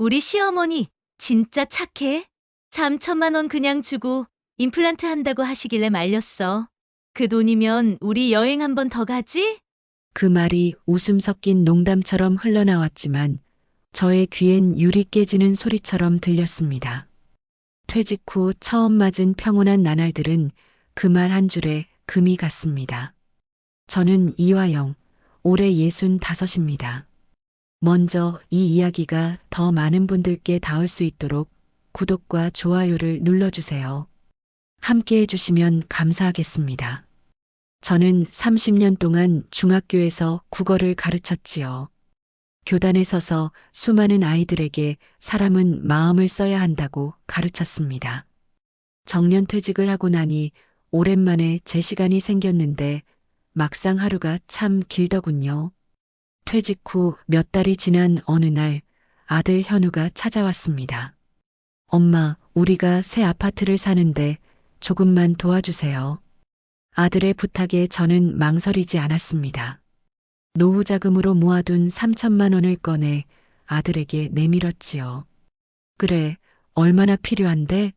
우리 시어머니 진짜 착해. 3천만 원 그냥 주고 임플란트 한다고 하시길래 말렸어. 그 돈이면 우리 여행 한 번 더 가지? 그 말이 웃음 섞인 농담처럼 흘러나왔지만 저의 귀엔 유리 깨지는 소리처럼 들렸습니다. 퇴직 후 처음 맞은 평온한 나날들은 그 말 한 줄에 금이 갔습니다. 저는 이화영, 올해 65입니다. 먼저 이 이야기가 더 많은 분들께 닿을 수 있도록 구독과 좋아요를 눌러주세요. 함께 해주시면 감사하겠습니다. 저는 30년 동안 중학교에서 국어를 가르쳤지요. 교단에 서서 수많은 아이들에게 사람은 마음을 써야 한다고 가르쳤습니다. 정년퇴직을 하고 나니 오랜만에 제 시간이 생겼는데 막상 하루가 참 길더군요. 퇴직 후 몇 달이 지난 어느 날 아들 현우가 찾아왔습니다. 엄마, 우리가 새 아파트를 사는데 조금만 도와주세요. 아들의 부탁에 저는 망설이지 않았습니다. 노후 자금으로 모아둔 3천만 원을 꺼내 아들에게 내밀었지요. 그래, 얼마나 필요한데?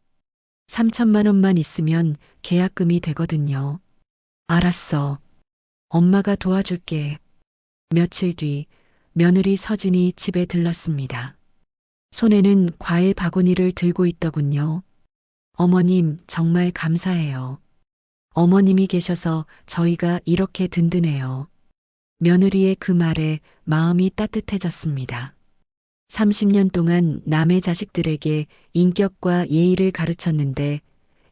3천만 원만 있으면 계약금이 되거든요. 알았어. 엄마가 도와줄게. 며칠 뒤 며느리 서진이 집에 들렀습니다. 손에는 과일 바구니를 들고 있더군요. 어머님, 정말 감사해요. 어머님이 계셔서 저희가 이렇게 든든해요. 며느리의 그 말에 마음이 따뜻해졌습니다. 30년 동안 남의 자식들에게 인격과 예의를 가르쳤는데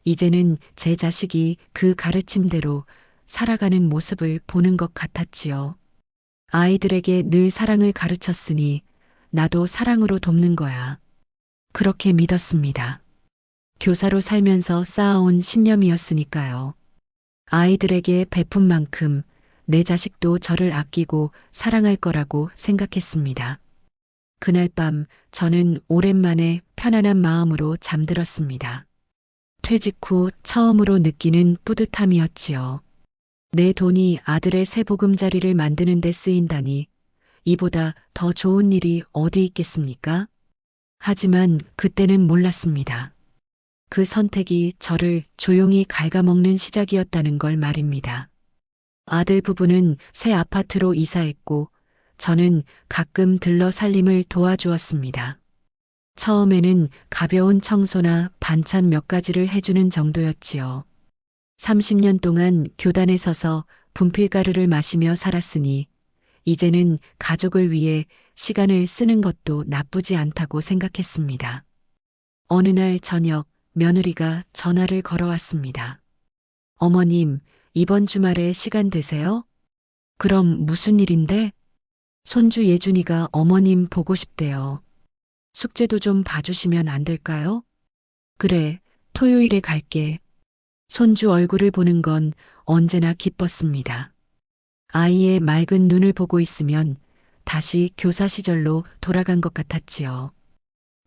이제는 제 자식이 그 가르침대로 살아가는 모습을 보는 것 같았지요. 아이들에게 늘 사랑을 가르쳤으니 나도 사랑으로 돕는 거야. 그렇게 믿었습니다. 교사로 살면서 쌓아온 신념이었으니까요. 아이들에게 베푼 만큼 내 자식도 저를 아끼고 사랑할 거라고 생각했습니다. 그날 밤 저는 오랜만에 편안한 마음으로 잠들었습니다. 퇴직 후 처음으로 느끼는 뿌듯함이었지요. 내 돈이 아들의 새 보금자리를 만드는 데 쓰인다니 이보다 더 좋은 일이 어디 있겠습니까? 하지만 그때는 몰랐습니다. 그 선택이 저를 조용히 갉아먹는 시작이었다는 걸 말입니다. 아들 부부는 새 아파트로 이사했고 저는 가끔 들러 살림을 도와주었습니다. 처음에는 가벼운 청소나 반찬 몇 가지를 해주는 정도였지요. 30년 동안 교단에 서서 분필가루를 마시며 살았으니 이제는 가족을 위해 시간을 쓰는 것도 나쁘지 않다고 생각했습니다. 어느 날 저녁 며느리가 전화를 걸어왔습니다. 어머님, 이번 주말에 시간 되세요? 그럼 무슨 일인데? 손주 예준이가 어머님 보고 싶대요. 숙제도 좀 봐주시면 안 될까요? 그래, 토요일에 갈게. 손주 얼굴을 보는 건 언제나 기뻤습니다. 아이의 맑은 눈을 보고 있으면 다시 교사 시절로 돌아간 것 같았지요.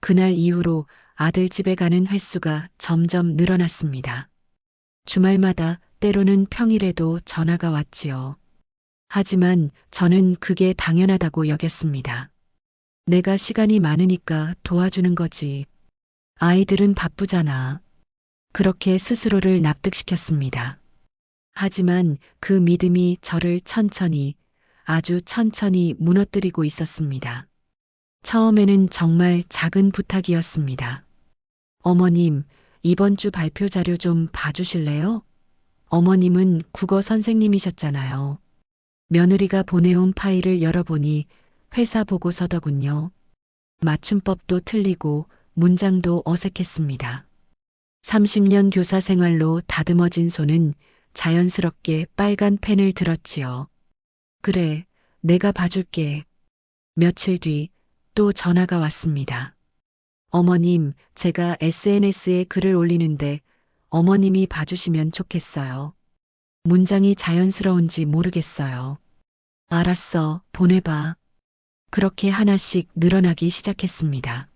그날 이후로 아들 집에 가는 횟수가 점점 늘어났습니다. 주말마다 때로는 평일에도 전화가 왔지요. 하지만 저는 그게 당연하다고 여겼습니다. 내가 시간이 많으니까 도와주는 거지. 아이들은 바쁘잖아. 그렇게 스스로를 납득시켰습니다. 하지만 그 믿음이 저를 천천히, 아주 천천히 무너뜨리고 있었습니다. 처음에는 정말 작은 부탁이었습니다. 어머님, 이번 주 발표 자료 좀 봐주실래요? 어머님은 국어 선생님이셨잖아요. 며느리가 보내온 파일을 열어보니 회사 보고서더군요. 맞춤법도 틀리고 문장도 어색했습니다. 30년 교사 생활로 다듬어진 손은 자연스럽게 빨간 펜을 들었지요. 그래, 내가 봐줄게. 며칠 뒤 또 전화가 왔습니다. 어머님, 제가 SNS에 글을 올리는데 어머님이 봐주시면 좋겠어요. 문장이 자연스러운지 모르겠어요. 알았어, 보내봐. 그렇게 하나씩 늘어나기 시작했습니다.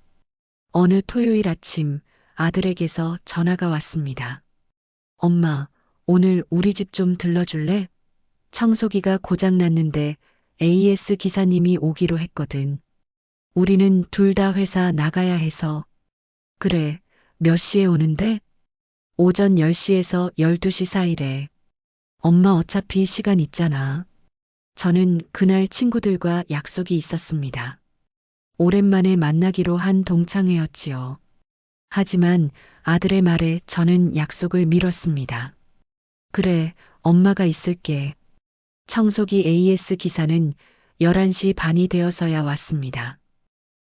어느 토요일 아침 아들에게서 전화가 왔습니다. 엄마, 오늘 우리 집 좀 들러줄래? 청소기가 고장났는데 AS 기사님이 오기로 했거든. 우리는 둘 다 회사 나가야 해서. 그래, 몇 시에 오는데? 오전 10시에서 12시 사이래. 엄마 어차피 시간 있잖아. 저는 그날 친구들과 약속이 있었습니다. 오랜만에 만나기로 한 동창회였지요. 하지만 아들의 말에 저는 약속을 미뤘습니다. 그래, 엄마가 있을게. 청소기 AS 기사는 11시 반이 되어서야 왔습니다.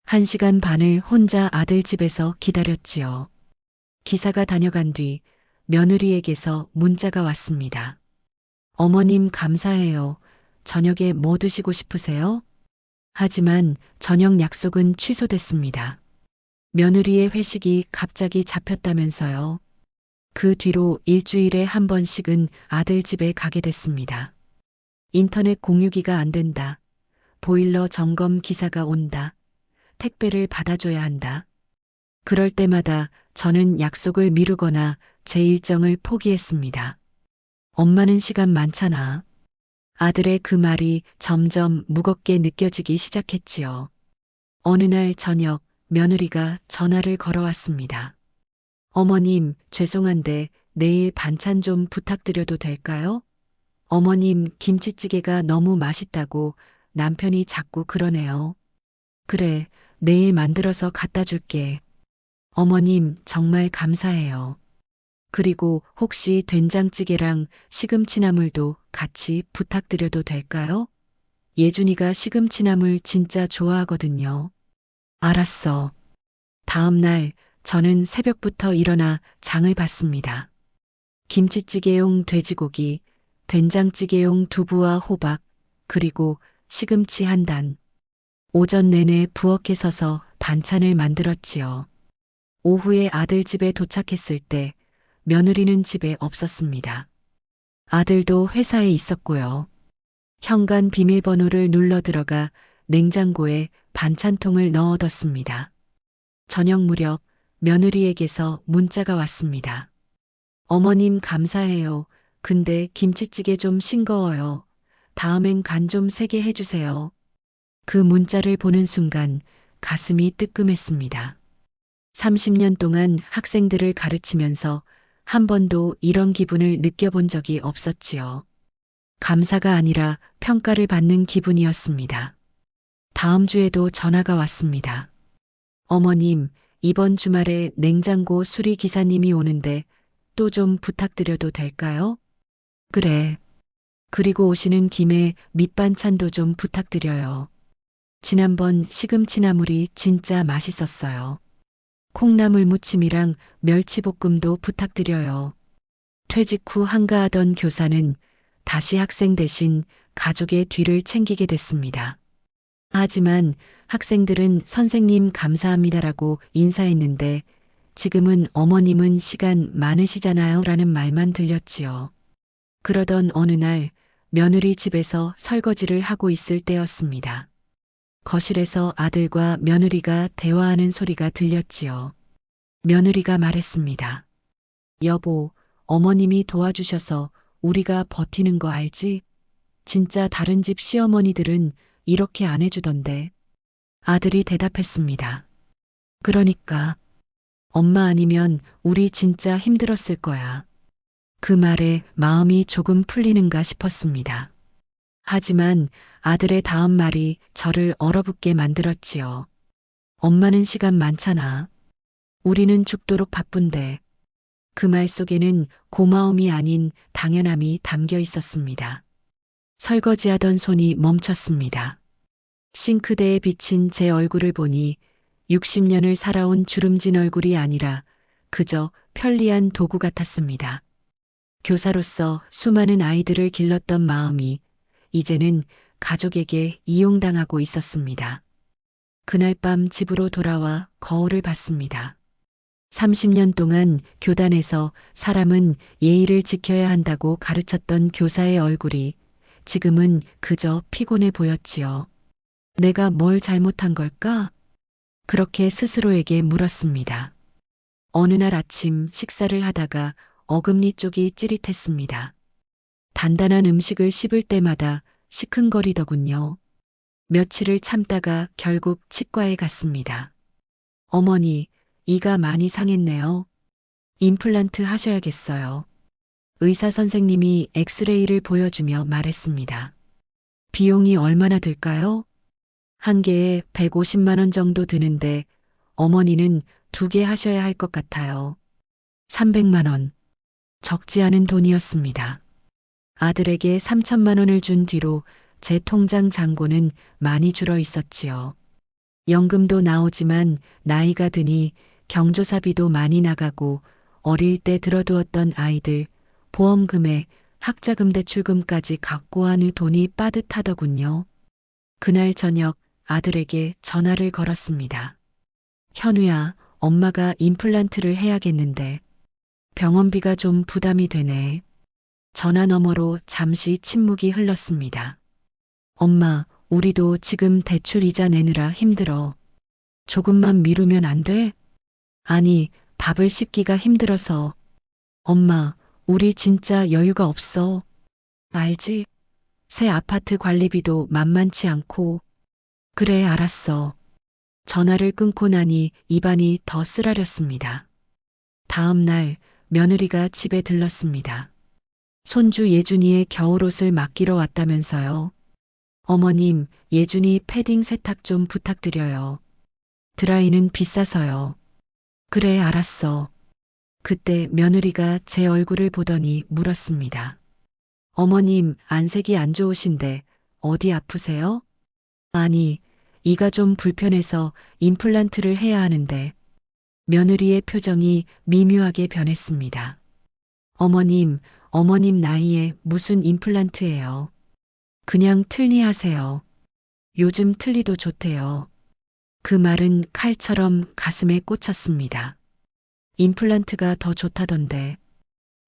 1시간 반을 혼자 아들 집에서 기다렸지요. 기사가 다녀간 뒤 며느리에게서 문자가 왔습니다. 어머님 감사해요. 저녁에 뭐 드시고 싶으세요? 하지만 저녁 약속은 취소됐습니다. 며느리의 회식이 갑자기 잡혔다면서요. 그 뒤로 일주일에 한 번씩은 아들 집에 가게 됐습니다. 인터넷 공유기가 안 된다. 보일러 점검 기사가 온다. 택배를 받아줘야 한다. 그럴 때마다 저는 약속을 미루거나 제 일정을 포기했습니다. 엄마는 시간 많잖아. 아들의 그 말이 점점 무겁게 느껴지기 시작했지요. 어느 날 저녁 며느리가 전화를 걸어왔습니다. 어머님, 죄송한데 내일 반찬 좀 부탁드려도 될까요? 어머님, 김치찌개가 너무 맛있다고 남편이 자꾸 그러네요. 그래, 내일 만들어서 갖다 줄게. 어머님, 정말 감사해요. 그리고 혹시 된장찌개랑 시금치나물도 같이 부탁드려도 될까요? 예준이가 시금치나물 진짜 좋아하거든요. 알았어. 다음 날 저는 새벽부터 일어나 장을 봤습니다. 김치찌개용 돼지고기, 된장찌개용 두부와 호박, 그리고 시금치 한 단. 오전 내내 부엌에 서서 반찬을 만들었지요. 오후에 아들 집에 도착했을 때 며느리는 집에 없었습니다. 아들도 회사에 있었고요. 현관 비밀번호를 눌러 들어가 냉장고에 반찬통을 넣어뒀습니다. 저녁 무렵 며느리에게서 문자가 왔습니다. 어머님 감사해요. 근데 김치찌개 좀 싱거워요. 다음엔 간 좀 세게 해주세요. 그 문자를 보는 순간 가슴이 뜨끔했습니다. 30년 동안 학생들을 가르치면서 한 번도 이런 기분을 느껴본 적이 없었지요. 감사가 아니라 평가를 받는 기분이었습니다. 다음 주에도 전화가 왔습니다. 어머님, 이번 주말에 냉장고 수리 기사님이 오는데 또 좀 부탁드려도 될까요? 그래. 그리고 오시는 김에 밑반찬도 좀 부탁드려요. 지난번 시금치나물이 진짜 맛있었어요. 콩나물 무침이랑 멸치볶음도 부탁드려요. 퇴직 후 한가하던 교사는 다시 학생 대신 가족의 뒤를 챙기게 됐습니다. 하지만 학생들은 선생님 감사합니다라고 인사했는데 지금은 어머님은 시간 많으시잖아요 라는 말만 들렸지요. 그러던 어느 날 며느리 집에서 설거지를 하고 있을 때였습니다. 거실에서 아들과 며느리가 대화하는 소리가 들렸지요. 며느리가 말했습니다. 여보, 어머님이 도와주셔서 우리가 버티는 거 알지? 진짜 다른 집 시어머니들은 이렇게 안 해주던데. 아들이 대답했습니다. 그러니까 엄마 아니면 우리 진짜 힘들었을 거야. 그 말에 마음이 조금 풀리는가 싶었습니다. 하지만 아들의 다음 말이 저를 얼어붙게 만들었지요. 엄마는 시간 많잖아. 우리는 죽도록 바쁜데. 그 말 속에는 고마움이 아닌 당연함이 담겨 있었습니다. 설거지하던 손이 멈췄습니다. 싱크대에 비친 제 얼굴을 보니 60년을 살아온 주름진 얼굴이 아니라 그저 편리한 도구 같았습니다. 교사로서 수많은 아이들을 길렀던 마음이 이제는 가족에게 이용당하고 있었습니다. 그날 밤 집으로 돌아와 거울을 봤습니다. 30년 동안 교단에서 사람은 예의를 지켜야 한다고 가르쳤던 교사의 얼굴이 지금은 그저 피곤해 보였지요. 내가 뭘 잘못한 걸까? 그렇게 스스로에게 물었습니다. 어느 날 아침 식사를 하다가 어금니 쪽이 찌릿했습니다. 단단한 음식을 씹을 때마다 시큰거리더군요. 며칠을 참다가 결국 치과에 갔습니다. 어머니, 이가 많이 상했네요. 임플란트 하셔야겠어요. 의사 선생님이 엑스레이를 보여주며 말했습니다. 비용이 얼마나 들까요? 한 개에 150만 원 정도 드는데 어머니는 2개 하셔야 할 것 같아요. 300만 원. 적지 않은 돈이었습니다. 아들에게 3천만 원을 준 뒤로 제 통장 잔고는 많이 줄어 있었지요. 연금도 나오지만 나이가 드니 경조사비도 많이 나가고 어릴 때 들어두었던 아이들 보험금에 학자금 대출금까지 갖고 하는 돈이 빠듯하더군요. 그날 저녁 아들에게 전화를 걸었습니다. 현우야, 엄마가 임플란트를 해야겠는데 병원비가 좀 부담이 되네. 전화 너머로 잠시 침묵이 흘렀습니다. 엄마, 우리도 지금 대출 이자 내느라 힘들어. 조금만 미루면 안 돼? 아니, 밥을 씹기가 힘들어서. 엄마, 우리 진짜 여유가 없어. 알지? 새 아파트 관리비도 만만치 않고. 그래, 알았어. 전화를 끊고 나니 입안이 더 쓰라렸습니다. 다음 날 며느리가 집에 들렀습니다. 손주 예준이의 겨울옷을 맡기러 왔다면서요. 어머님, 예준이 패딩 세탁 좀 부탁드려요. 드라이는 비싸서요. 그래, 알았어. 그때 며느리가 제 얼굴을 보더니 물었습니다. 어머님, 안색이 안 좋으신데 어디 아프세요? 아니, 이가 좀 불편해서 임플란트를 해야 하는데. 며느리의 표정이 미묘하게 변했습니다. 어머님 나이에 무슨 임플란트예요. 그냥 틀니 하세요. 요즘 틀니도 좋대요. 그 말은 칼처럼 가슴에 꽂혔습니다. 임플란트가 더 좋다던데.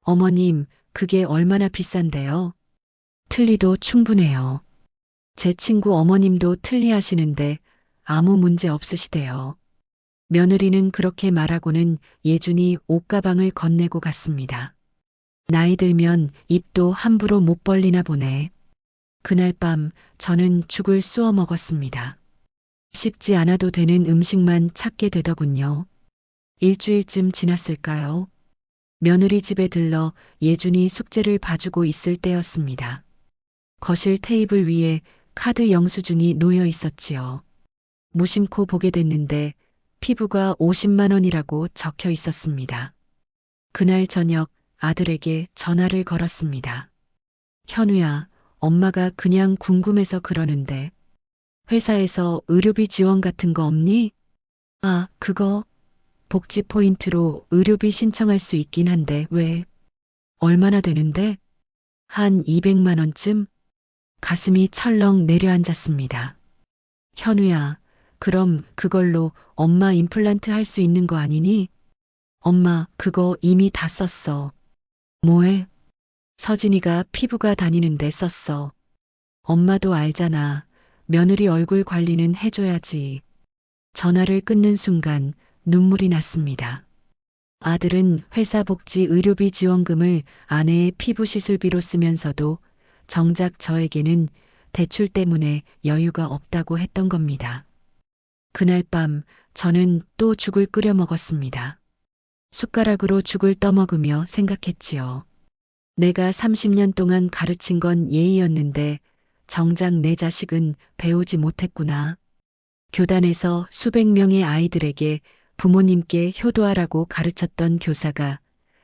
어머님, 그게 얼마나 비싼데요? 틀니도 충분해요. 제 친구 어머님도 틀니 하시는데 아무 문제 없으시대요. 며느리는 그렇게 말하고는 예준이 옷가방을 건네고 갔습니다. 나이 들면 입도 함부로 못 벌리나 보네. 그날 밤 저는 죽을 쑤어 먹었습니다. 씹지 않아도 되는 음식만 찾게 되더군요. 일주일쯤 지났을까요? 며느리 집에 들러 예준이 숙제를 봐주고 있을 때였습니다. 거실 테이블 위에 카드 영수증이 놓여 있었지요. 무심코 보게 됐는데 피부가 50만 원이라고 적혀 있었습니다. 그날 저녁 아들에게 전화를 걸었습니다. 현우야, 엄마가 그냥 궁금해서 그러는데 회사에서 의료비 지원 같은 거 없니? 아, 그거 복지 포인트로 의료비 신청할 수 있긴 한데 왜? 얼마나 되는데? 한 200만 원쯤? 가슴이 철렁 내려앉았습니다. 현우야, 그럼 그걸로 엄마 임플란트 할 수 있는 거 아니니? 엄마, 그거 이미 다 썼어. 뭐해? 서진이가 피부과 다니는데 썼어. 엄마도 알잖아. 며느리 얼굴 관리는 해줘야지. 전화를 끊는 순간 눈물이 났습니다. 아들은 회사 복지 의료비 지원금을 아내의 피부 시술비로 쓰면서도 정작 저에게는 대출 때문에 여유가 없다고 했던 겁니다. 그날 밤 저는 또 죽을 끓여 먹었습니다. 숟가락으로 죽을 떠먹으며 생각했지요. 내가 30년 동안 가르친 건 예의였는데 정작 내 자식은 배우지 못했구나. 교단에서 수백 명의 아이들에게 부모님께 효도하라고 가르쳤던 교사가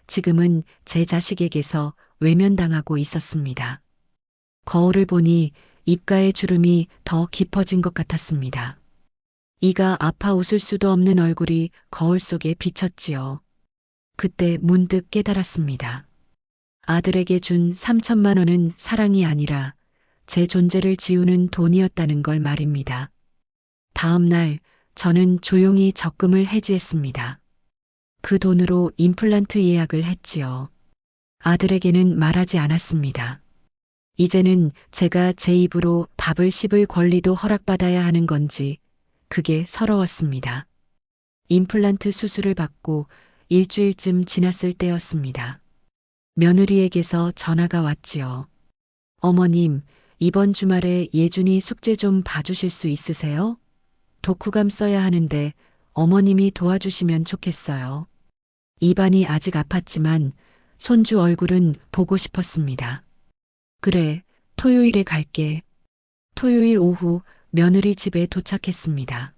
지금은 제 자식에게서 외면당하고 있었습니다. 거울을 보니 입가의 주름이 더 깊어진 것 같았습니다. 이가 아파 웃을 수도 없는 얼굴이 거울 속에 비쳤지요. 그때 문득 깨달았습니다. 아들에게 준 3천만 원은 사랑이 아니라 제 존재를 지우는 돈이었다는 걸 말입니다. 다음 날 저는 조용히 적금을 해지했습니다. 그 돈으로 임플란트 예약을 했지요. 아들에게는 말하지 않았습니다. 이제는 제가 제 입으로 밥을 씹을 권리도 허락받아야 하는 건지 그게 서러웠습니다. 임플란트 수술을 받고 일주일쯤 지났을 때였습니다. 며느리에게서 전화가 왔지요. 어머님, 이번 주말에 예준이 숙제 좀 봐주실 수 있으세요? 독후감 써야 하는데 어머님이 도와주시면 좋겠어요. 입안이 아직 아팠지만 손주 얼굴은 보고 싶었습니다. 그래, 토요일에 갈게. 토요일 오후 며느리 집에 도착했습니다.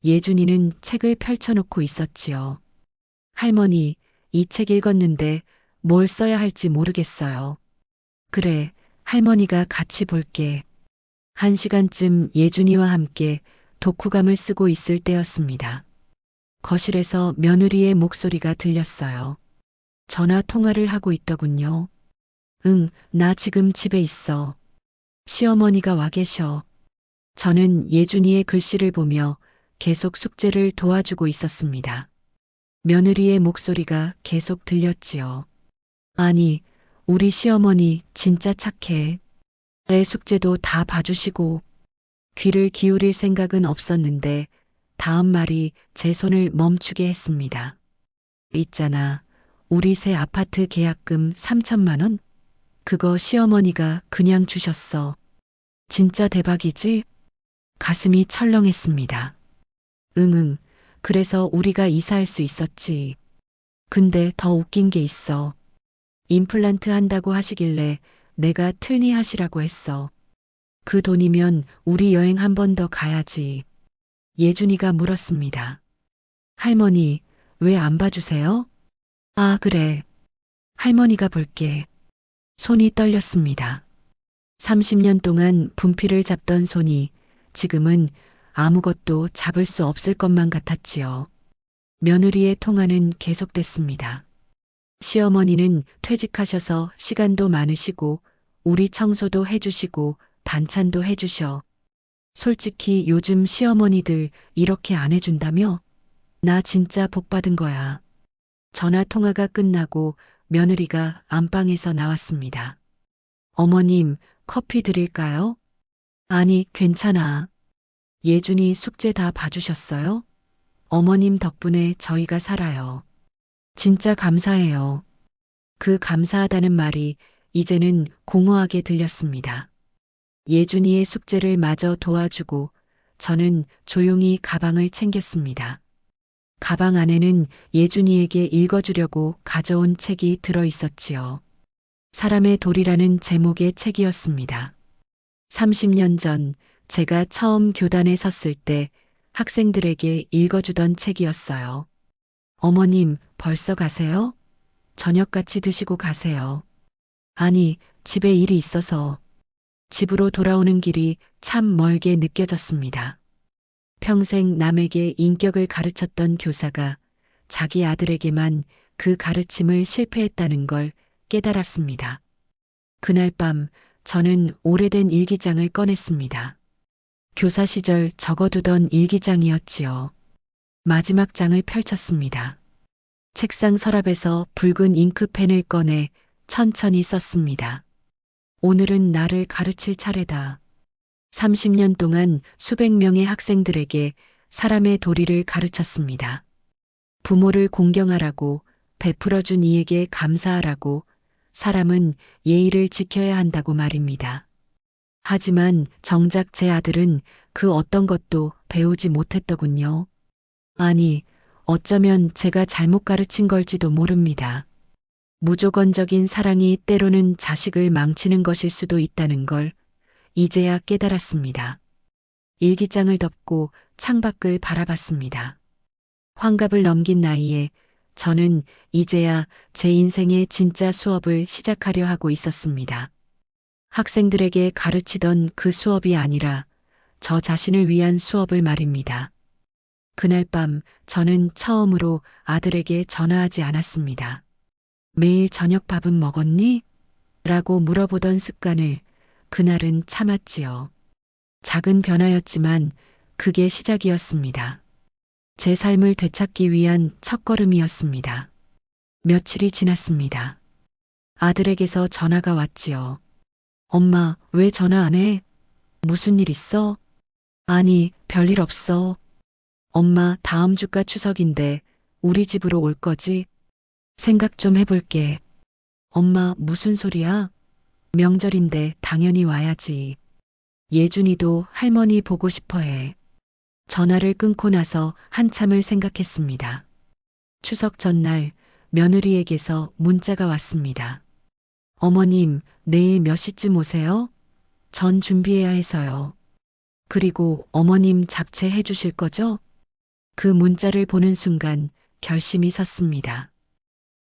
예준이는 책을 펼쳐놓고 있었지요. 할머니, 이 책 읽었는데 뭘 써야 할지 모르겠어요. 그래, 할머니가 같이 볼게. 1시간쯤 예준이와 함께 독후감을 쓰고 있을 때였습니다. 거실에서 며느리의 목소리가 들렸어요. 전화 통화를 하고 있더군요. 응, 나 지금 집에 있어. 시어머니가 와 계셔. 저는 예준이의 글씨를 보며 계속 숙제를 도와주고 있었습니다. 며느리의 목소리가 계속 들렸지요. 아니, 우리 시어머니 진짜 착해. 내 숙제도 다 봐주시고. 귀를 기울일 생각은 없었는데 다음 말이 제 손을 멈추게 했습니다. 있잖아, 우리 새 아파트 계약금 3천만 원? 그거 시어머니가 그냥 주셨어. 진짜 대박이지? 가슴이 철렁했습니다. 응응, 그래서 우리가 이사할 수 있었지. 근데 더 웃긴 게 있어. 임플란트 한다고 하시길래 내가 틀니 하시라고 했어. 그 돈이면 우리 여행 한 번 더 가야지. 예준이가 물었습니다. 할머니, 왜 안 봐주세요? 아, 그래. 할머니가 볼게. 손이 떨렸습니다. 30년 동안 분필을 잡던 손이 지금은 아무것도 잡을 수 없을 것만 같았지요. 며느리의 통화는 계속됐습니다. 시어머니는 퇴직하셔서 시간도 많으시고 우리 청소도 해주시고 반찬도 해주셔. 솔직히 요즘 시어머니들 이렇게 안 해준다며? 나 진짜 복 받은 거야. 전화 통화가 끝나고 며느리가 안방에서 나왔습니다. 어머님, 커피 드릴까요? 아니, 괜찮아. 예준이 숙제 다 봐주셨어요? 어머님 덕분에 저희가 살아요. 진짜 감사해요. 그 감사하다는 말이 이제는 공허하게 들렸습니다. 예준이의 숙제를 마저 도와주고 저는 조용히 가방을 챙겼습니다. 가방 안에는 예준이에게 읽어주려고 가져온 책이 들어 있었지요. 사람의 돌이라는 제목의 책이었습니다. 30년 전 제가 처음 교단에 섰을 때 학생들에게 읽어주던 책이었어요. 어머님, 벌써 가세요? 저녁 같이 드시고 가세요. 아니, 집에 일이 있어서. 집으로 돌아오는 길이 참 멀게 느껴졌습니다. 평생 남에게 인격을 가르쳤던 교사가 자기 아들에게만 그 가르침을 실패했다는 걸 깨달았습니다. 그날 밤 저는 오래된 일기장을 꺼냈습니다. 교사 시절 적어두던 일기장이었지요. 마지막 장을 펼쳤습니다. 책상 서랍에서 붉은 잉크펜을 꺼내 천천히 썼습니다. 오늘은 나를 가르칠 차례다. 30년 동안 수백 명의 학생들에게 사람의 도리를 가르쳤습니다. 부모를 공경하라고, 베풀어준 이에게 감사하라고, 사람은 예의를 지켜야 한다고 말입니다. 하지만 정작 제 아들은 그 어떤 것도 배우지 못했더군요. 아니, 어쩌면 제가 잘못 가르친 걸지도 모릅니다. 무조건적인 사랑이 때로는 자식을 망치는 것일 수도 있다는 걸 이제야 깨달았습니다. 일기장을 덮고 창밖을 바라봤습니다. 환갑을 넘긴 나이에 저는 이제야 제 인생의 진짜 수업을 시작하려 하고 있었습니다. 학생들에게 가르치던 그 수업이 아니라 저 자신을 위한 수업을 말입니다. 그날 밤 저는 처음으로 아들에게 전화하지 않았습니다. 매일 저녁 밥은 먹었니? 라고 물어보던 습관을 그날은 참았지요. 작은 변화였지만 그게 시작이었습니다. 제 삶을 되찾기 위한 첫걸음이었습니다. 며칠이 지났습니다. 아들에게서 전화가 왔지요. 엄마, 왜 전화 안 해? 무슨 일 있어? 아니, 별일 없어. 엄마, 다음 주가 추석인데 우리 집으로 올 거지? 생각 좀 해볼게. 엄마, 무슨 소리야? 명절인데 당연히 와야지. 예준이도 할머니 보고 싶어 해. 전화를 끊고 나서 한참을 생각했습니다. 추석 전날 며느리에게서 문자가 왔습니다. 어머님, 내일 몇 시쯤 오세요? 전 준비해야 해서요. 그리고 어머님 잡채 해주실 거죠? 그 문자를 보는 순간 결심이 섰습니다.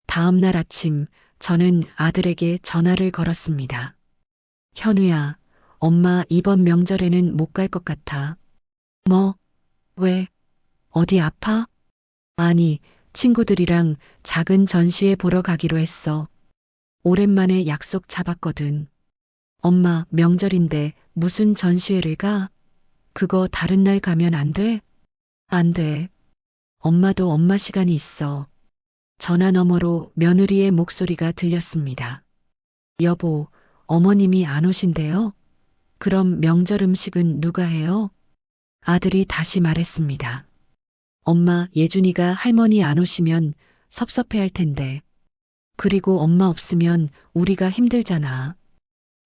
다음 날 아침 저는 아들에게 전화를 걸었습니다. 현우야, 엄마 이번 명절에는 못 갈 것 같아. 뭐? 왜? 어디 아파? 아니, 친구들이랑 작은 전시회 보러 가기로 했어. 오랜만에 약속 잡았거든. 엄마, 명절인데 무슨 전시회를 가? 그거 다른 날 가면 안 돼? 안 돼. 엄마도 엄마 시간이 있어. 전화 너머로 며느리의 목소리가 들렸습니다. 여보, 어머님이 안 오신대요? 그럼 명절 음식은 누가 해요? 아들이 다시 말했습니다. 엄마, 예준이가 할머니 안 오시면 섭섭해 할 텐데. 그리고 엄마 없으면 우리가 힘들잖아.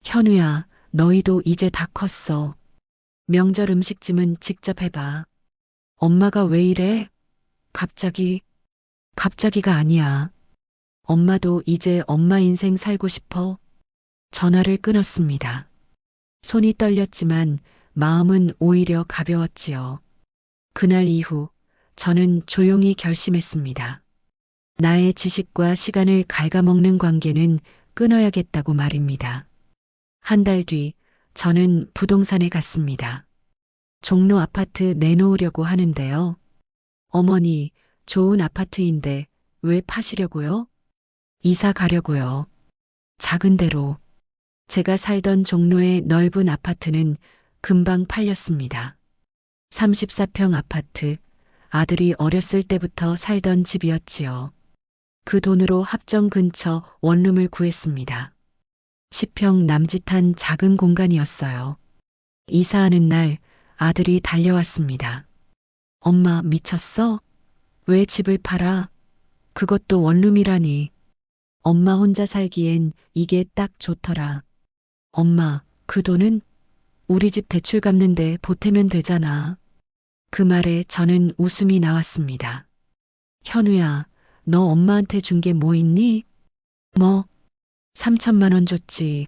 현우야, 너희도 이제 다 컸어. 명절 음식쯤은 직접 해봐. 엄마가 왜 이래? 갑자기가 아니야. 엄마도 이제 엄마 인생 살고 싶어. 전화를 끊었습니다. 손이 떨렸지만 마음은 오히려 가벼웠지요. 그날 이후 저는 조용히 결심했습니다. 나의 지식과 시간을 갉아먹는 관계는 끊어야겠다고 말입니다. 한 달 뒤 저는 부동산에 갔습니다. 종로 아파트 내놓으려고 하는데요. 어머니, 좋은 아파트인데 왜 파시려고요? 이사 가려고요. 작은 데로. 제가 살던 종로의 넓은 아파트는 금방 팔렸습니다. 34평 아파트, 아들이 어렸을 때부터 살던 집이었지요. 그 돈으로 합정 근처 원룸을 구했습니다. 10평 남짓한 작은 공간이었어요. 이사하는 날 아들이 달려왔습니다. 엄마 미쳤어? 왜 집을 팔아? 그것도 원룸이라니. 엄마 혼자 살기엔 이게 딱 좋더라. 엄마, 그 돈은 우리 집 대출 갚는데 보태면 되잖아. 그 말에 저는 웃음이 나왔습니다. 현우야, 너 엄마한테 준 게 뭐 있니? 뭐? 3천만 원 줬지.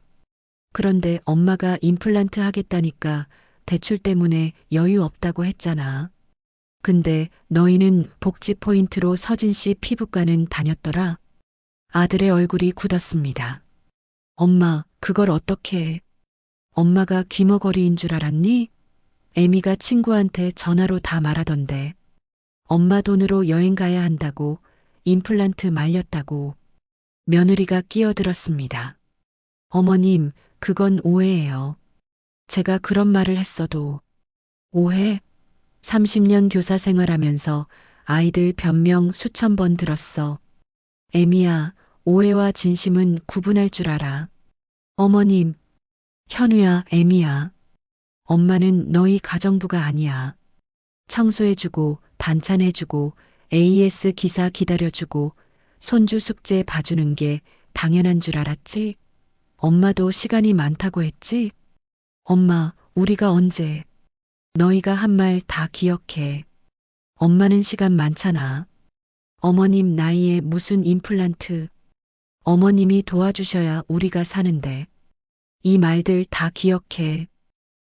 그런데 엄마가 임플란트 하겠다니까 대출 때문에 여유 없다고 했잖아. 근데 너희는 복지 포인트로 서진 씨 피부과는 다녔더라. 아들의 얼굴이 굳었습니다. 엄마, 그걸 어떻게 해? 엄마가 귀머거리인 줄 알았니? 애미가 친구한테 전화로 다 말하던데. 엄마 돈으로 여행 가야 한다고, 임플란트 말렸다고. 며느리가 끼어들었습니다. 어머님, 그건 오해예요. 제가 그런 말을 했어도. 오해? 30년 교사 생활하면서 아이들 변명 수천 번 들었어. 애미야, 오해와 진심은 구분할 줄 알아. 어머님, 현우야, 애미야. 엄마는 너희 가정부가 아니야. 청소해주고, 반찬해주고, AS 기사 기다려주고, 손주 숙제 봐주는 게 당연한 줄 알았지? 엄마도 시간이 많다고 했지? 엄마, 우리가 언제? 너희가 한 말 다 기억해. 엄마는 시간 많잖아. 어머님 나이에 무슨 임플란트. 어머님이 도와주셔야 우리가 사는데. 이 말들 다 기억해.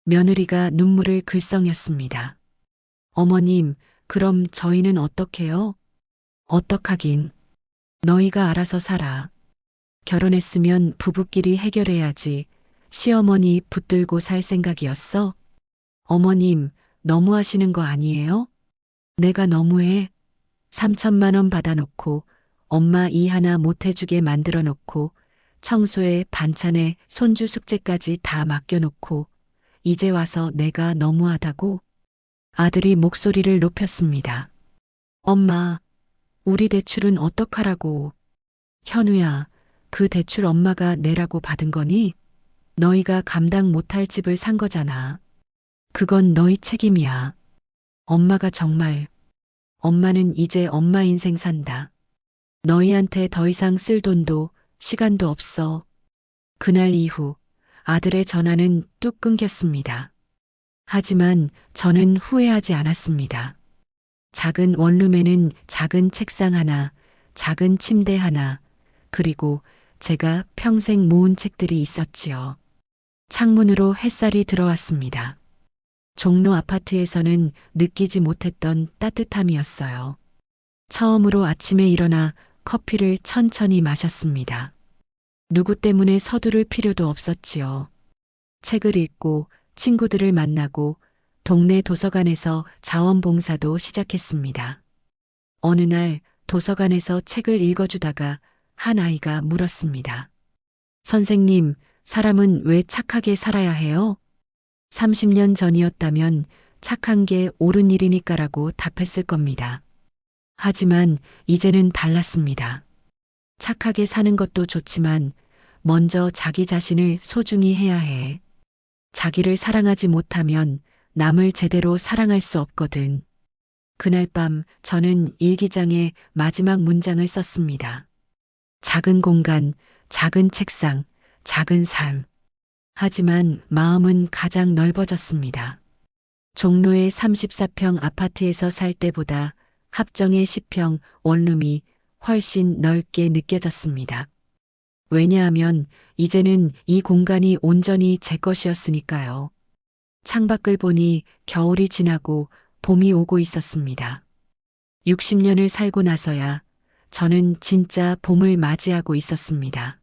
며느리가 눈물을 글썽였습니다. 어머님, 그럼 저희는 어떡해요? 어떡하긴. 너희가 알아서 살아. 결혼했으면 부부끼리 해결해야지. 시어머니 붙들고 살 생각이었어? 어머님, 너무하시는 거 아니에요? 내가 너무해. 3천만 원 받아놓고 엄마 이 하나 못 해주게 만들어 놓고 청소에 반찬에 손주 숙제까지 다 맡겨놓고 이제 와서 내가 너무하다고? 아들이 목소리를 높였습니다. 엄마, 우리 대출은 어떡하라고. 현우야, 그 대출 엄마가 내라고 받은 거니? 너희가 감당 못할 집을 산 거잖아. 그건 너희 책임이야. 엄마가 정말, 엄마는 이제 엄마 인생 산다. 너희한테 더 이상 쓸 돈도 시간도 없어. 그날 이후 아들의 전화는 뚝 끊겼습니다. 하지만 저는 후회하지 않았습니다. 작은 원룸에는 작은 책상 하나, 작은 침대 하나, 그리고 제가 평생 모은 책들이 있었지요. 창문으로 햇살이 들어왔습니다. 종로 아파트에서는 느끼지 못했던 따뜻함이었어요. 처음으로 아침에 일어나 커피를 천천히 마셨습니다. 누구 때문에 서두를 필요도 없었지요. 책을 읽고 친구들을 만나고 동네 도서관에서 자원봉사도 시작했습니다. 어느 날 도서관에서 책을 읽어주다가 한 아이가 물었습니다. 선생님, 사람은 왜 착하게 살아야 해요? 30년 전이었다면 착한 게 옳은 일이니까라고 답했을 겁니다. 하지만 이제는 달랐습니다. 착하게 사는 것도 좋지만 먼저 자기 자신을 소중히 해야 해. 자기를 사랑하지 못하면 남을 제대로 사랑할 수 없거든. 그날 밤 저는 일기장에 마지막 문장을 썼습니다. 작은 공간, 작은 책상, 작은 삶. 하지만 마음은 가장 넓어졌습니다. 종로의 34평 아파트에서 살 때보다 합정의 10평 원룸이 훨씬 넓게 느껴졌습니다. 왜냐하면 이제는 이 공간이 온전히 제 것이었으니까요. 창밖을 보니 겨울이 지나고 봄이 오고 있었습니다. 60년을 살고 나서야 저는 진짜 봄을 맞이하고 있었습니다.